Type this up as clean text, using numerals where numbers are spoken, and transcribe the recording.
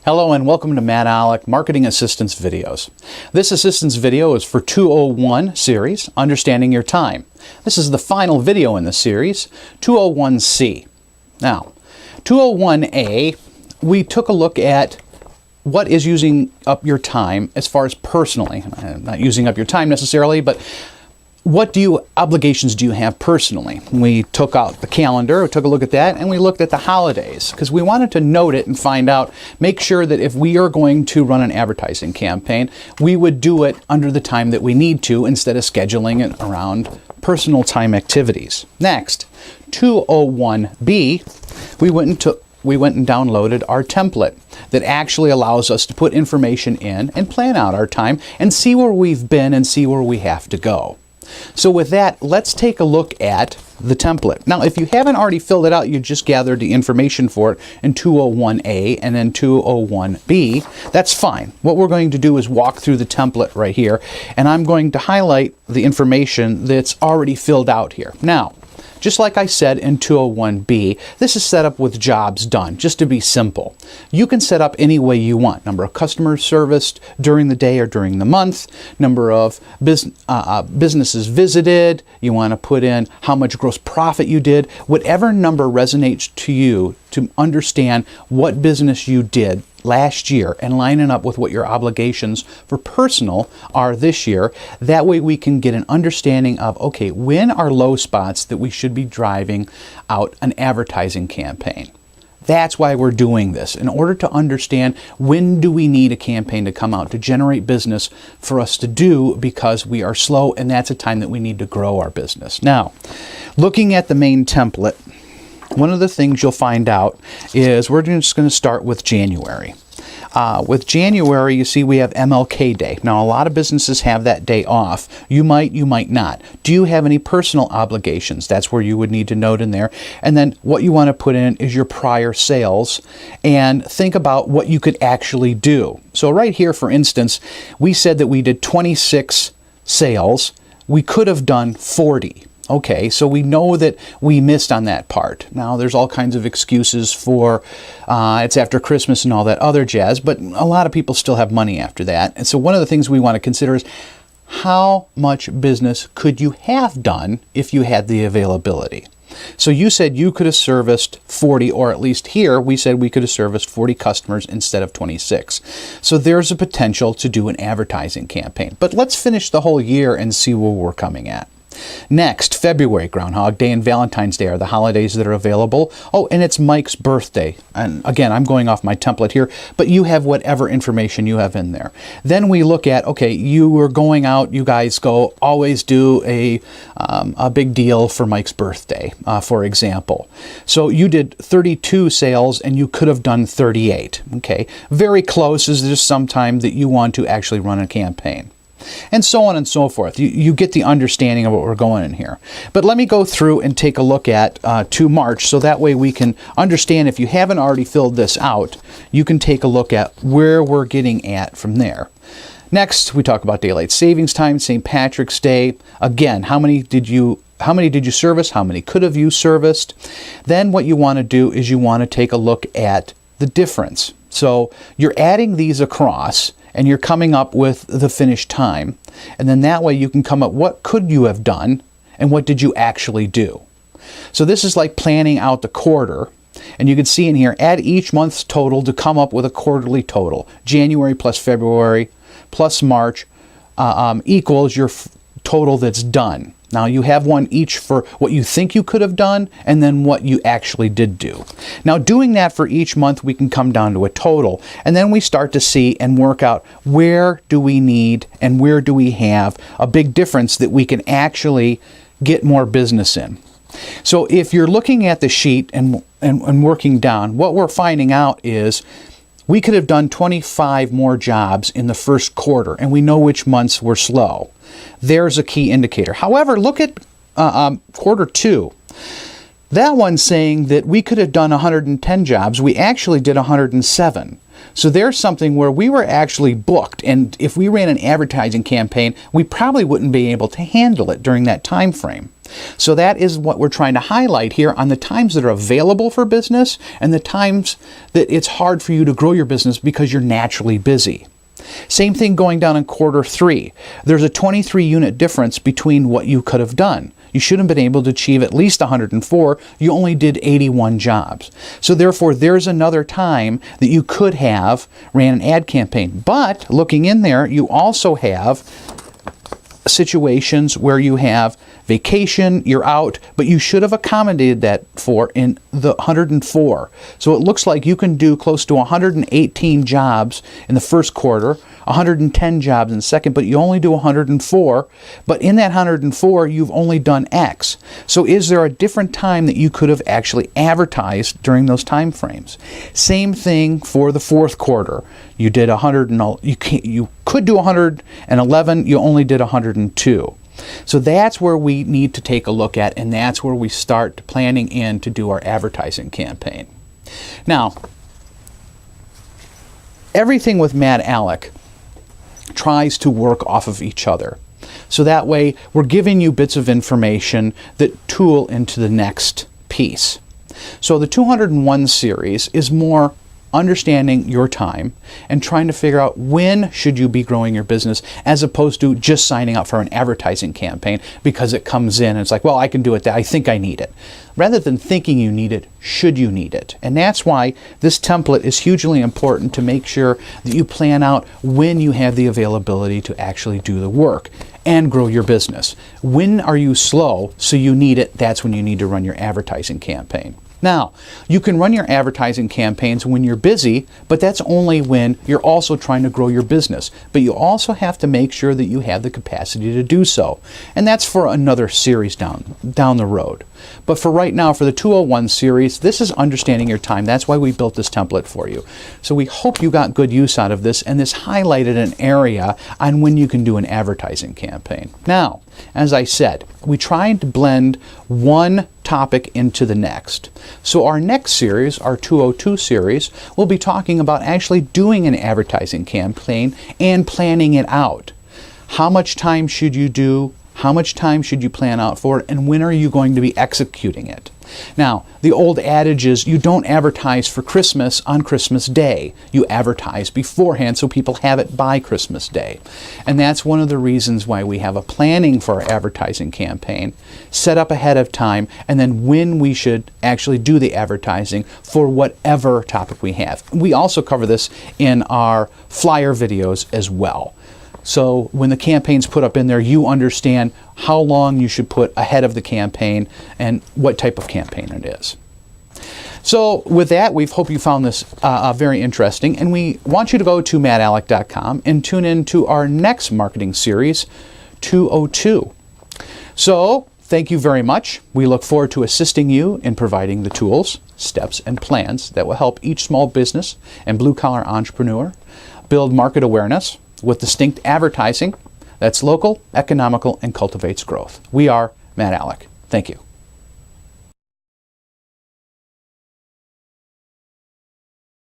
Hello and welcome to MadAlec Marketing Assistance Videos. This assistance video is for 201 series, Understanding Your Time. This is the final video in the series, 201C. Now, 201A, we took a look at what is using up your time as far as personally. Not using up your time necessarily, but what obligations do you have personally? We took out the calendar, we took a look at that, and we looked at the holidays because we wanted to note it and find out, make sure that if we are going to run an advertising campaign, we would do it under the time that we need to instead of scheduling it around personal time activities. Next, 201B, we went and downloaded our template that actually allows us to put information in and plan out our time and see where we've been and see where we have to go. So with that, let's take a look at the template. Now, if you haven't already filled it out, you just gathered the information for it in 201A and then 201B, that's fine. What we're going to do is walk through the template right here, and I'm going to highlight the information that's already filled out here. Now, just like I said in 201B, this is set up with jobs done, just to be simple. You can set up any way you want. Number of customers serviced during the day or during the month, number of businesses visited, you want to put in how much gross profit you did, whatever number resonates to you to understand what business you did last year and line it up with what your obligations for personal are this year. That way we can get an understanding of, okay, when are low spots that we should be driving out an advertising campaign. That's why we're doing this, in order to understand when do we need a campaign to come out to generate business for us to do because we are slow and that's a time that we need to grow our business. Now, looking at the main template, one of the things you'll find out is we're just going to start with January. With January, you see we have MLK Day. Now, a lot of businesses have that day off. You might not. Do you have any personal obligations? That's where you would need to note in there. And then what you want to put in is your prior sales and think about what you could actually do. So right here, for instance, we said that we did 26 sales. We could have done 40. Okay, so we know that we missed on that part. Now, there's all kinds of excuses for it's after Christmas and all that other jazz, but a lot of people still have money after that. And so one of the things we want to consider is how much business could you have done if you had the availability? So you said you could have serviced 40, or at least here we said we could have serviced 40 customers instead of 26. So there's a potential to do an advertising campaign. But let's finish the whole year and see where we're coming at. Next, February, Groundhog Day and Valentine's Day are the holidays that are available. Oh, and it's Mike's birthday. And again, I'm going off my template here, but you have whatever information you have in there. Then we look at, okay, you were going out, you guys go, always do a big deal for Mike's birthday, for example. So you did 32 sales and you could have done 38. Okay, very close. Is there some time that you want to actually run a campaign? And so on and so forth. You get the understanding of what we're going in here. But let me go through and take a look at to March, so that way we can understand, if you haven't already filled this out, you can take a look at where we're getting at from there. Next, we talk about daylight savings time, St. Patrick's Day. Again, how many did you service? How many could have you serviced? Then what you want to do is you want to take a look at the difference. So you're adding these across, and you're coming up with the finished time. And then that way you can come up, what could you have done and what did you actually do? So this is like planning out the quarter. And you can see in here, add each month's total to come up with a quarterly total. January plus February plus March equals your total that's done. Now, you have one each for what you think you could have done and then what you actually did do. Now, doing that for each month, we can come down to a total. And then we start to see and work out, where do we need and where do we have a big difference that we can actually get more business in. So if you're looking at the sheet and working down, what we're finding out is we could have done 25 more jobs in the first quarter, and we know which months were slow. There's a key indicator. However, look at quarter two. That one's saying that we could have done 110 jobs. We actually did 107. So there's something where we were actually booked, and if we ran an advertising campaign, we probably wouldn't be able to handle it during that time frame. So that is what we're trying to highlight here on the times that are available for business and the times that it's hard for you to grow your business because you're naturally busy. Same thing going down in quarter 3. There's a 23 unit difference between what you could have done. You should have been able to achieve at least 104. You only did 81 jobs. So therefore, there's another time that you could have ran an ad campaign. But looking in there, you also have situations where you have vacation, you're out, but you should have accommodated that for in the 104. So it looks like you can do close to 118 jobs in the first quarter, 110 jobs in the second, but you only do 104. But in that 104, you've only done X. So is there a different time that you could have actually advertised during those time frames? Same thing for the fourth quarter. You did 100 and you could do 111, you only did 102. So that's where we need to take a look at, and that's where we start planning in to do our advertising campaign. Now, everything with MadAlec tries to work off of each other. So that way, we're giving you bits of information that tool into the next piece. So the 201 series is more understanding your time and trying to figure out when should you be growing your business, as opposed to just signing up for an advertising campaign because it comes in and it's like, well, I can do it, I think I need it. Rather than thinking you need it, should you need it? And that's why this template is hugely important, to make sure that you plan out when you have the availability to actually do the work and grow your business. When are you slow, so you need it? That's when you need to run your advertising campaign. Now, you can run your advertising campaigns when you're busy, but that's only when you're also trying to grow your business. But you also have to make sure that you have the capacity to do so. And that's for another series down the road. But for right now, for the 201 series, this is understanding your time. That's why we built this template for you. So we hope you got good use out of this, and this highlighted an area on when you can do an advertising campaign. Now, as I said, we tried to blend one topic into the next. So our next series, our 202 series, will be talking about actually doing an advertising campaign and planning it out. How much time should you do? How much time should you plan out for it? And when are you going to be executing it? Now, the old adage is you don't advertise for Christmas on Christmas Day. You advertise beforehand so people have it by Christmas Day. And that's one of the reasons why we have a planning for our advertising campaign, set up ahead of time, and then when we should actually do the advertising for whatever topic we have. We also cover this in our flyer videos as well. So when the campaign's put up in there, you understand how long you should put ahead of the campaign and what type of campaign it is. So with that, we hope you found this very interesting, and we want you to go to MadAlec.com and tune in to our next marketing series, 202. So thank you very much. We look forward to assisting you in providing the tools, steps, and plans that will help each small business and blue-collar entrepreneur build market awareness with distinct advertising that's local, economical, and cultivates growth. We are MadAlec. Thank you.